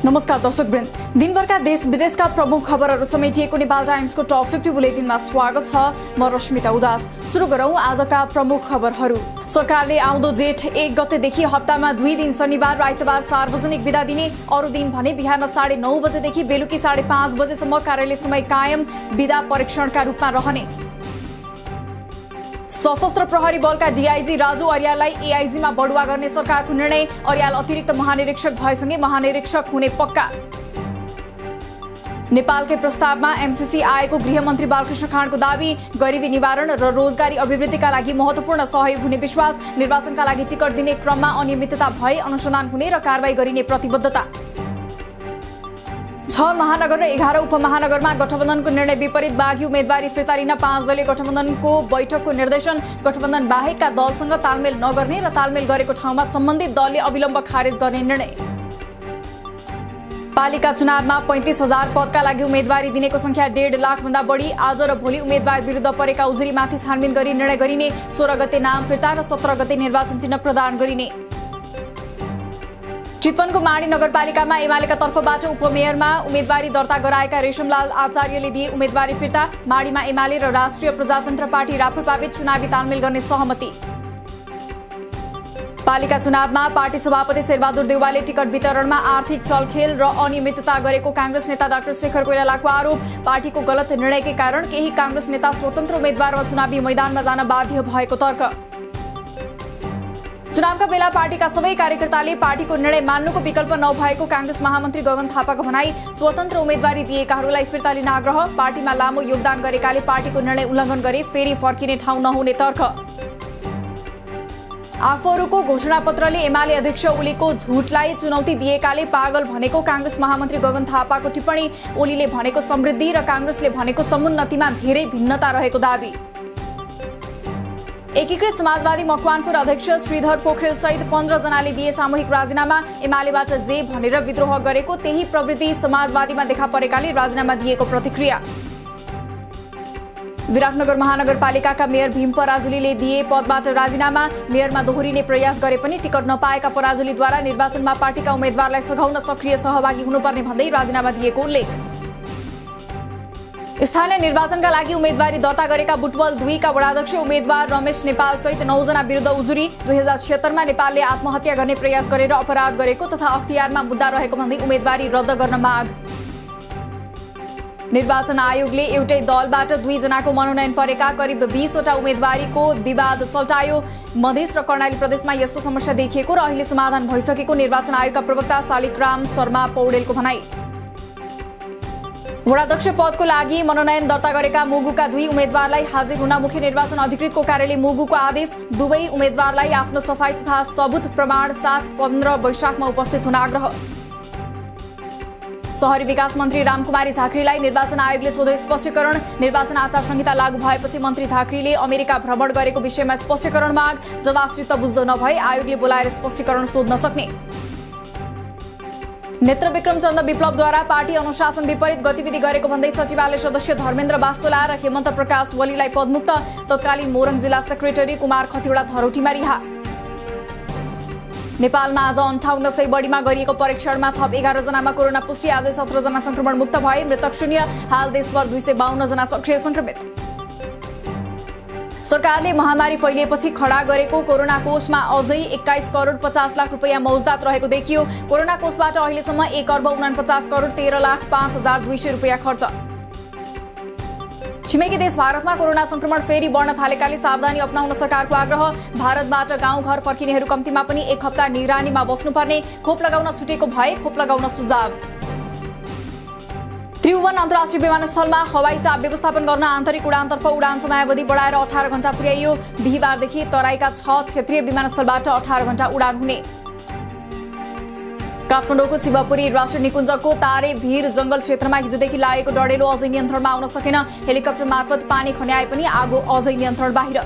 नमस्कार दर्शकवृन्द, दिनभरका देश विदेशका प्रमुख खबरहरू समेटिएको नेपाल टाइम्सको टप 50 बुलेटिनमा स्वागत छ। म रश्मिता उदास। सुरु गरौं आजका प्रमुख खबरहरू। सरकारले आउँदो जेठ 1 गतेदेखि हप्तामा 2 दिन शनिबार र आइतबार सार्वजनिक बिदा दिने, अरू दिन भने बिहान 9:30 बजेदेखि बेलुकी 5:30 बजेसम्म कार्यालय समय कायम, बिदा परीक्षणका रूपमा रहने। सशस्त्र प्रहरी बलका डीआईजी राजु अर्याललाई एआईजीमा बढुवा गर्ने सरकारको निर्णय। अर्याल अतिरिक्त महानिरीक्षक भएसँगै महानिरीक्षक हुने पक्का। नेपालकै प्रस्तावमा एमसीसी आएको गृहमन्त्री बालकृष्ण खाँडको दावी। गरिबी निवारण र रोजगारी अभिवृद्धिका लागि महत्वपूर्ण सहयोग हुने विश्वास। निर्वाचनका लागि टिकट दिने क्रममा अनियमितता भए अनुसन्धान हुने र कारबाही गरिने प्रतिबद्धता। 6 महानगर र 11 उपमहानगरमा गठबन्धनको निर्णय विपरीत, बागी उम्मेदवारी फिर्ता लिन 5 दलीय गठबन्धनको बैठकको निर्देशन। गठबन्धन बाहेकका दलसँग तालमेल नगर्ने र तालमेल गरेको ठाउँमा सम्बन्धित दलले अविलम्ब खारेज गर्ने निर्णय। पालिका चुनावमा 35,000 पदका लागि उम्मेदवारी दिनेको संख्या 1.5 लाख भन्दा बढी। आज र भोलि उम्मेदवार विरुद्ध परेका उजुरीमाथि छानबिन गरी निर्णय गरिने। 16 गते नाम फिर्ता र 17 गते निर्वाचन चिन्ह प्रदान गरिने। चितवनको माडी नगरपालिकामा एमालेका तर्फबाट उपमेयरमा उम्मेदवारी दर्ता गराएका रेशमलाल आचार्यले दिए उम्मेदवारी फिर्ता। माडीमा एमाले र राष्ट्रिय प्रजातन्त्र पार्टी राप्रपाबीच चुनावी तालमेल गर्ने सहमति। पालिका चुनावमा पार्टी सभापति शेरबहादुर देउवाले टिकट वितरणमा आर्थिक चलखेल र अनियमितता गरेको कांग्रेस नेता डाक्टर शेखर कोइरालाको आरोप। पार्टीको गलत निर्णयकै कारण केही कांग्रेस नेता स्वतन्त्र उम्मेदवारमा चुनावी मैदानमा जान बाध्य भएको तर्क। चुनावका बेला पार्टीका सबै कार्यकर्ताले पार्टीको निर्णय मान्नुको विकल्प नभएको कांग्रेस महामन्त्री गगन थापाको भनाई। स्वतन्त्र उम्मेदवारी दिएकाहरूलाई फिर्ता लिन आग्रह। पार्टीमा लामो योगदान गरेकाले पार्टीको निर्णय उल्लङ्घन गरे फेरि फर्किने ठाउँ नहुने तर्क। आफूहरूको घोषणापत्रले एमाले अध्यक्ष ओलीको झुटलाई चुनौती दिएकाले पागल भनेको कांग्रेस महामन्त्री गगन थापाको टिप्पणी। ओलीले भनेको समृद्धि र कांग्रेसले भनेको समुन्नतिमा धेरै भिन्नता रहेको दावी। एकीकृत समाजवादी मकवानपुर अध्यक्ष श्रीधर पोखरेल सहित 15 जनाले दिए सामूहिक राजीनामा। एमालेबाट जे भनेर विद्रोह गरेको त्यही प्रवृत्ति समाजवादीमा देखा परेकाले राजीनामा दिएको प्रतिक्रिया। विराटनगर महानगरपालिकाका मेयर भीम पराजुलीले दिए पदबाट राजीनामा। मेयरमा दोहोरिने प्रयास गरे पनि टिकट नपाएका पराजुलीद्वारा निर्वाचनमा पार्टीका उम्मेदवारलाई सघाउन सक्रिय सहभागी हुनुपर्ने भन्दै राजीनामा दिएको उल्लेख। स्थानीय निर्वाचनका लागि उम्मेदवारी दर्ता गरेका बुटवल 2 का वडाध्यक्ष उम्मेदवार रमेश नेपाल सहित 9 जना विरुद्ध उजुरी। 2076 मा नेपालले आत्महत्या गर्ने प्रयास गरेर अपराध गरेको तथा अख्तियारमा मुद्दा रहेको भन्दै उम्मेदवारी रद्द गर्न माग। निर्वाचन आयोगले एउटै दलबाट 2 जनाको मनोनयन परेका करिब 20 वटा उम्मेदवारीको विवाद सल्टायो। मधेस र कर्णाली प्रदेशमा यस्तो समस्या देखिएको र अहिले समाधान भइसकेको निर्वाचन आयोगका प्रवक्ता शालिग्राम शर्मा पौडेलको भनाई। वडाध्यक्ष पदको लागि मनोनयन दर्ता गरेका मुगुका 2 उम्मेदवारलाई हाजिर हुन मुख्य निर्वाचन अधिकृतको कार्यालय मुगुको आदेश। दुवै उम्मेदवारलाई आफ्नो सफाई तथा सबुत प्रमाण साथ 15 वैशाखमा उपस्थित हुन आग्रह। शहरी विकास मन्त्री रामकुमारी झाँक्रीलाई निर्वाचन आयोगले सोध्यो स्पष्टीकरण। निर्वाचन आचार संहिता लागू भएपछि मन्त्री झाँक्रीले अमेरिका भ्रमण गरेको विषयमा स्पष्टीकरण माग। जवाफ चित्त बुझ्दो नभए आयोगले बोलाएर स्पष्टीकरण सोध्न सक्ने। नेत्र विक्रमचन्द्र विप्लवद्वारा पार्टी अनुशासन विपरीत गतिविधि गरेको भन्दै सचिवालय सदस्य धर्मेन्द्र बास्तोला र हेमन्त प्रकाश वलीलाई पदमुक्त। तत्कालीन मोरङ जिल्ला सेक्रेटरी कुमार खतिवडा धरौटीमा रिहा। नेपालमा आज 5800 बढीमा गरिएको परीक्षणमा थप 11 जनामा कोरोना पुष्टि। आज 17 जना संक्रमण मुक्त भए। मृतक 0। हाल देशभर 252 जना सक्रिय संक्रमित। सरकारले महामारी फैलिएपछि खडा गरेको कोरोना कोषमा अझै 21 करोड 50 लाख रुपैयाँ मौजदात रहेको देखियो। कोरोना कोषबाट अहिलेसम्म 1 अर्ब 49 करोड 13 लाख 5,200 रुपैयाँ खर्च। छिमेकी देश भारतमा कोरोना संक्रमण फेरि बढ्न थालेकाले सावधानी अपनाउन सरकारको आग्रह। भारतबाट गाउँघर फर्किनेहरू कम्तीमा पनि 1 हप्ता निगरानीमा बस्नुपर्ने। खोप लगाउन छुटेको भए खोप लगाउन सुझाव। त्रिभुवन अन्तर्राष्ट्रिय विमानस्थलमा हवाई चाप व्यवस्थापन गर्न आन्तरिक उडानतर्फ उडान समयावधि बढाएर 18 घण्टा पुर्याइयो। बिहीबारदेखि तराईका 6 क्षेत्रीय विमानस्थलबाट 18 घण्टा उडान हुने। काठमाडौँको शिवपुरी राष्ट्रिय निकुञ्जको तारे भीर जंगल क्षेत्रमा हिजोदेखि लागेको डढेलो अझै नियन्त्रणमा आउन सकेन। हेलिकप्टर मार्फत पानी खन्याए पनि आगो अझै नियन्त्रण बाहिर।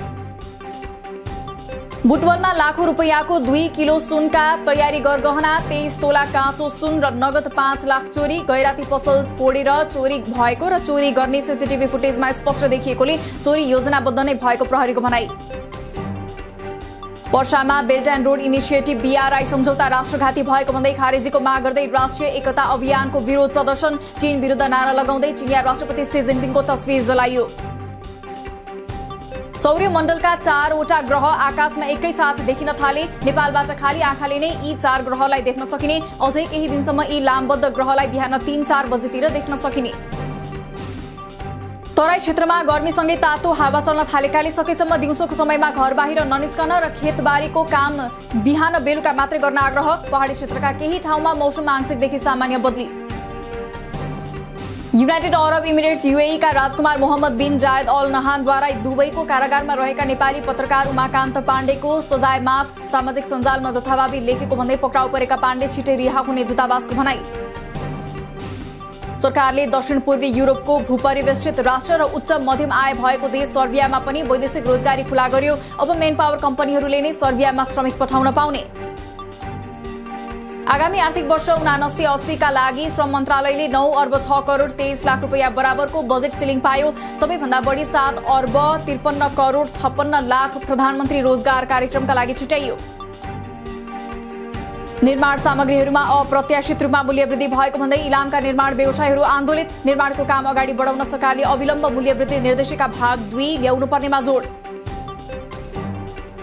बुटवलमा लाखौं रुपैयाँको 2 किलो सुनका तयारी गरगहना, 23 तोला काँचो सुन र नगद 5 लाख चोरी। गैराती पसल फोडेर चोरी भएको र चोरी गर्ने सीसीटीभी फुटेजमा स्पष्ट देखिएकोले चोरी योजनाबद्ध नै भएको प्रहरीको भनाई। पर्सामा belt and road initiative BRI सम्झौता राष्ट्रघाती भएको भन्दै खारेजीको माग गर्दै राष्ट्रिय एकता अभियानको विरोध प्रदर्शन। चीन विरुद्ध नारा लगाउँदै चिनिया राष्ट्रपति सी जिनपिङको तस्बिर जलाइयो। सौर्यमण्डलका 4वटा ग्रह आकाशमा एकैसाथ देखिन थाले। नेपालबाट खाली आँखाले नै यी 4 ग्रहलाई देख्न सकिने। अझै केही दिनसम्म यी लामबद्ध ग्रहलाई बिहान 3-4 बजेतिर देख्न सकिने। तराई क्षेत्रमा गर्मीसँगै तातो हावा चल्न थालेकाले सकेसम्म दिउँसोको समयमा घर बाहिर ननिस्कन र खेतबारीको काम बिहान बेलुका मात्रै गर्न आग्रह। पहाडी क्षेत्रका केही ठाउँमा मौसम आंशिकदेखि सामान्य बदली। युनाइटेड अरब इमिरेट्स UAE का राजकुमार मोहम्मद बिन जायद अल नहानद्वारा दुबईको कारागारमा रहेका नेपाली पत्रकार उमाकान्त पाण्डेको सजाय माफ। सामाजिक सञ्जालमा जथाभावी लेखेको भन्दै पक्राउ परेका पाण्डे छिटै रिहा हुने दूतावासको भनाई। सरकारले दक्षिण पूर्वी युरोपको भूपरिवेष्टित राष्ट्र र उच्च मध्यम आय भएको देश सर्बियामा पनि वैदेशिक रोजगारी खुला गर्यो। अब मेन पावर कम्पनीहरूले नै सर्बियामा श्रमिक पठाउन पाउने। आगामी आर्थिक वर्ष 79-80 का लागि श्रम मन्त्रालयले 9 अर्ब 6 करोड 23 लाख रुपैयाँ बराबरको बजेट सिलिङ पायो। सबैभन्दा बढी 7 अर्ब 53 करोड 56 लाख प्रधानमन्त्री रोजगार कार्यक्रमका लागि छुट्याइयो। निर्माण सामग्रीहरूमा अप्रत्याशित रूपमा मूल्य वृद्धि भएको भन्दै इलामका निर्माण व्यवसायीहरू आन्दोलित। निर्माणको काम अगाडि बढाउन सरकारले अविलम्ब मूल्य वृद्धि निर्देशिका भाग 2 ल्याउनु पर्नेमा जोड।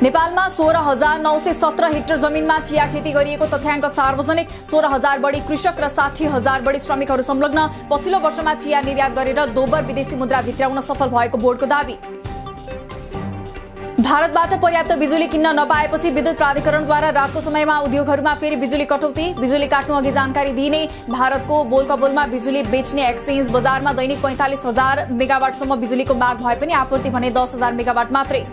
नेपालमा 16,917 हेक्टर जमिनमा चिया खेती गरिएको तथ्याङ्क सार्वजनिक। 16,000 बढी कृषक र 60,000 बढी श्रमिकहरू संलग्न। पछिल्लो वर्षमा चिया निर्यात गरेर दोब्बर विदेशी मुद्रा भित्राउन सफल भएको बोर्डको दावी। भारतबाट पर्याप्त बिजुली किन्न नपाएपछि विद्युत प्राधिकरणद्वारा रातको समयमा उद्योगहरूमा फेरि बिजुली कटौती। बिजुली काट्नु अघि जानकारी दिइने। भारतको बोलकबोलमा बिजुली बेच्ने एक्सचेन्ज बजारमा दैनिक 45,000 मेगावाटसम्म बिजुलीको माग भए पनि आपूर्ति भने 10,000 मेगावाट मात्रै।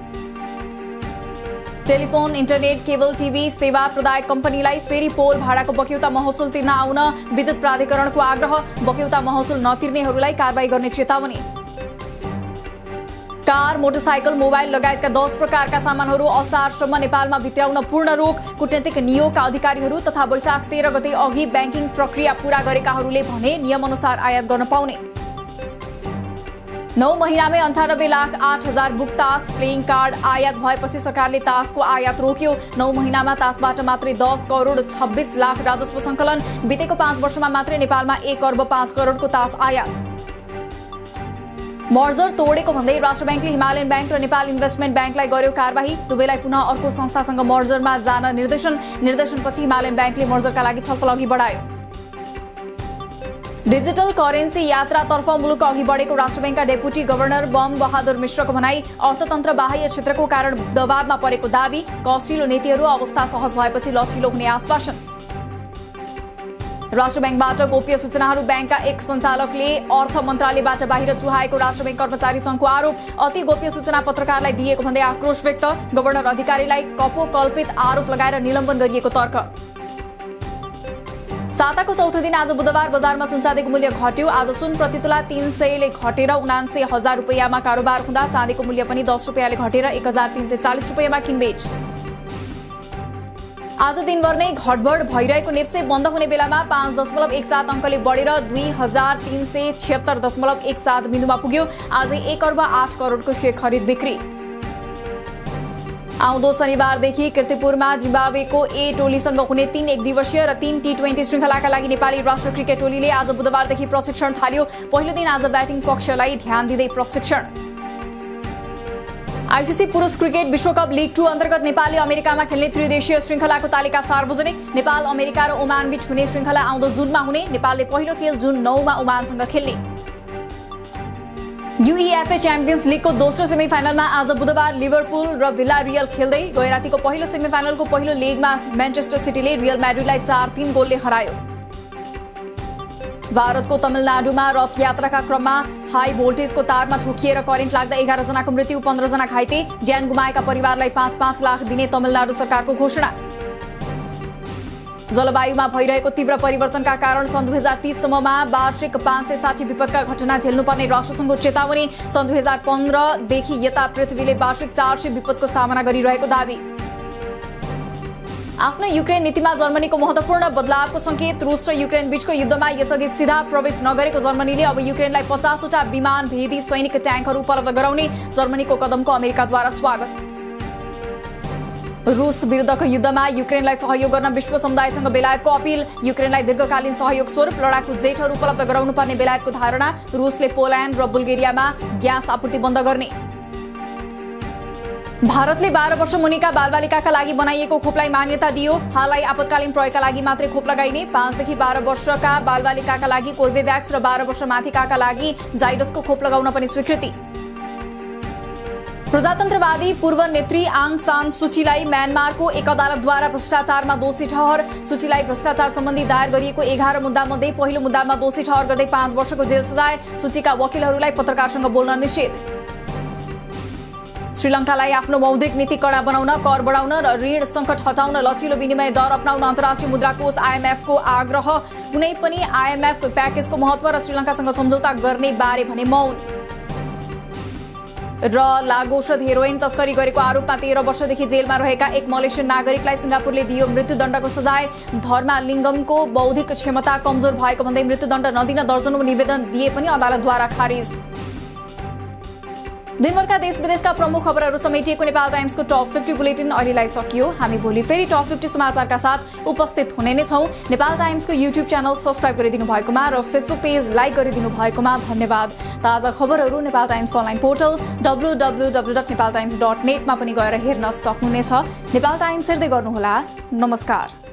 टेलिफोन, इन्टरनेट, केबल टिभी सेवा प्रदायक कम्पनीलाई फेरि पोल भाडाको बक्यौता महसुल तिर्न आउन विद्युत प्राधिकरणको आग्रह। बक्यौता महसुल नतिर्नेहरूलाई कारबाही गर्ने चेतावनी। कार, मोटरसाइकल, मोबाइल लगायतका 10 प्रकारका सामानहरू असारसम्म नेपालमा भित्राउन पूर्ण रोक। कूटनीतिक नियोगका अधिकारीहरू तथा वैशाख 13 गते अघि ब्याङ्किङ प्रक्रिया पूरा गरेकाहरूले भने नियमअनुसार आयात गर्न पाउने। 9 महिनामै 98,08,000 बुक तास प्लेइङ कार्ड आयात भएपछि सरकारले तासको आयात रोक्यो। 9 महिनामा तासबाट मात्रै 10 करोड 26 लाख राजस्व सङ्कलन। बितेको 5 वर्षमा मात्रै नेपालमा 1 अर्ब 5 करोडको तास आयात। मर्जर तोडेको भन्दै राष्ट्र ब्याङ्कले हिमालयन ब्याङ्क र नेपाल इन्भेस्टमेन्ट ब्याङ्कलाई गर्यो कारबाही। दुवैलाई पुनः अर्को संस्थासँग मर्जरमा जान निर्देशन। निर्देशनपछि हिमालयन ब्याङ्कले मर्जरका लागि छलफल अघि बढायो। डिजिटल करेन्सी यात्रातर्फ मुलुक अघि बढेको राष्ट्र ब्याङ्कका डेपुटी गभर्नर बम बहादुर मिश्रको भनाई। अर्थतन्त्र बाह्य क्षेत्रको कारण दबावमा परेको दावी। कसिलो नीतिहरू अवस्था सहज भएपछि लचिलो हुने आश्वासन। राष्ट्र ब्याङ्कबाट गोप्य सूचनाहरू ब्याङ्कका एक सञ्चालकले अर्थ मन्त्रालयबाट बाहिर चुहाएको राष्ट्र ब्याङ्क कर्मचारी सङ्घको आरोप। अति गोप्य सूचना पत्रकारलाई दिएको भन्दै आक्रोश व्यक्त। गभर्नर अधिकारीलाई कपोकल्पित आरोप लगाएर निलम्बन गरिएको तर्क। साताको चौथो दिन आज बुधबार बजारमा सुनचाँदीको मूल्य घट्यो। आज सुन प्रति तोला 300 ले घटेर 79,000 रुपैयाँमा कारोबार हुँदा चाँदीको मूल्य पनि 10 रुपैयाँले घटेर 1,340 रुपैयाँमा किनबेच। आज दिनभर नै घटबढ भइरहेको नेप्से बन्द हुने बेलामा 5.17 अङ्कले बढेर 2,376.17 बिन्दुमा पुग्यो। आज 1 अर्ब 8 करोडको सेयर खरिद बिक्री। आउँदो शनिबारदेखि कीर्तिपुरमा जिम्बाब्वेको ए टोलीसँग हुने 3 एकदिवसीय र 3 T20 श्रृङ्खलाका लागि नेपाली राष्ट्रिय क्रिकेट टोलीले आज बुधबारदेखि प्रशिक्षण थाल्यो। पहिलो दिन आज ब्याटिङ पक्षलाई ध्यान दिँदै प्रशिक्षण। आइसिसी पुरुष क्रिकेट विश्वकप लिग 2 अन्तर्गत नेपालले अमेरिकामा खेल्ने त्रिदेशीय श्रृङ्खलाको तालिका सार्वजनिक। नेपाल, अमेरिका र ओमान बीच हुने श्रृङ्खला आउँदो जुनमा हुने। नेपालले पहिलो खेल जुन 9 मा ओमानसँग खेल्ने। UEFA च्याम्पियन्स लिगको दोस्रो सेमिफाइनलमा आज बुधबार लिभरपुल र विलारियल खेल्दै। गैरातीको पहिलो सेमिफाइनलको पहिलो लेगमा म्यान्चेस्टर सिटीले रियल म्याड्रिडलाई 4-3 गोलले हरायो। भारतको तमिलनाडुमा रथ यात्राका क्रममा हाई भोल्टेजको तारमा ठोकिएर करेन्ट लाग्दा 11 जनाको मृत्यु, 15 जना घाइते। ज्यान गुमाएका परिवारलाई 5-5 लाख दिने तमिलनाडु सरकारको घोषणा। जलवायुमा भइरहेको तीव्र परिवर्तनका कारण सन् 2030 सम्ममा वार्षिक 560 विपदका घटना झेल्नुपर्ने राष्ट्रसङ्घको चेतावनी। सन् 2015 देखि यता पृथ्वीले वार्षिक 400 विपदको सामना गरिरहेको दावी। आफ्नो युक्रेन नीतिमा जर्मनीको महत्वपूर्ण बदलावको संकेत। रुस र युक्रेन बीचको युद्धमा यसअघि सीधा प्रवेश नगरेको जर्मनीले अब युक्रेनलाई 50 वटा विमान भेदी सैनिक ट्याङ्कहरू उपलब्ध गराउने। जर्मनीको कदमको अमेरिकाद्वारा स्वागत। रुस विरुद्धको युद्धमा युक्रेनलाई सहयोग गर्न विश्व समुदायसँग बेलायतको अपील। युक्रेनलाई दीर्घकालीन सहयोग स्वरूप लडाकु जेटहरू उपलब्ध गराउनुपर्ने बेलायतको धारणा। रुसले पोल्यान्ड र बुल्गेरियामा ग्यास आपूर्ति बन्द गर्ने। भारतले 12 वर्ष मुनिका बालबालिकाका लागि बनाइएको खोपलाई मान्यता दियो। हालै आपतकालीन प्रयोगका लागि मात्रै खोप लगाइने। 5 देखि 12 वर्षका बालबालिकाका लागि कोर्बेभ्याक्स र 12 वर्ष माथिकाका लागि जाइडसको खोप लगाउन पनि स्वीकृति। प्रजातन्त्रवादी पूर्व नेत्री आङ सान सुचीलाई म्यानमारको एक अदालतद्वारा भ्रष्टाचारमा दोषी ठहर। सुचीलाई भ्रष्टाचार सम्बन्धी दायर गरिएको 11 मुद्दामध्ये पहिलो मुद्दामा दोषी ठहर गर्दै 5 वर्षको जेल सजाय। सुचीका वकिलहरूलाई पत्रकारसँग बोल्न निषेध। श्रीलङ्कालाई आफ्नो मौद्रिक नीति कडा बनाउन, कर बढाउन र ऋण सङ्कट हटाउन लचिलो विनिमय दर अपनाउन अन्तर्राष्ट्रिय मुद्रा कोष IMF को आग्रह। कुनै पनि IMF प्याकेजको महत्व र श्रीलङ्कासँग सम्झौता गर्ने बारे भने मौन। र लागोषध हेरोइन तस्करी गरेको आरोपमा 13 वर्षदेखि जेलमा रहेका एक मलेसियन नागरिकलाई सिङ्गापुरले दियो मृत्युदण्डको सजाय। धर्मालिङ्गमको बौद्धिक क्षमता कमजोर भएको भन्दै मृत्युदण्ड नदिन दर्जनौं निवेदन दिए पनि अदालतद्वारा खारिज। दिनभरका देश विदेशका प्रमुख खबरहरू समेटिएको नेपाल टाइम्सको टप 50 बुलेटिन अहिलेलाई सकियो। हामी भोलि फेरि टप 50 समाचारका साथ उपस्थित हुने नै छौं। नेपाल टाइम्सको युट्युब च्यानल सब्स्क्राइब गरिदिनु भएकोमा र फेसबुक पेज लाइक गरिदिनु भएकोमा धन्यवाद। ताजा खबरहरू नेपाल टाइम्सको अनलाइन पोर्टल www.nepaltimes.net मा पनि गएर हेर्न सक्नुहुनेछ। नेपाल टाइम्स हेर्दै गर्नुहोला। नमस्कार।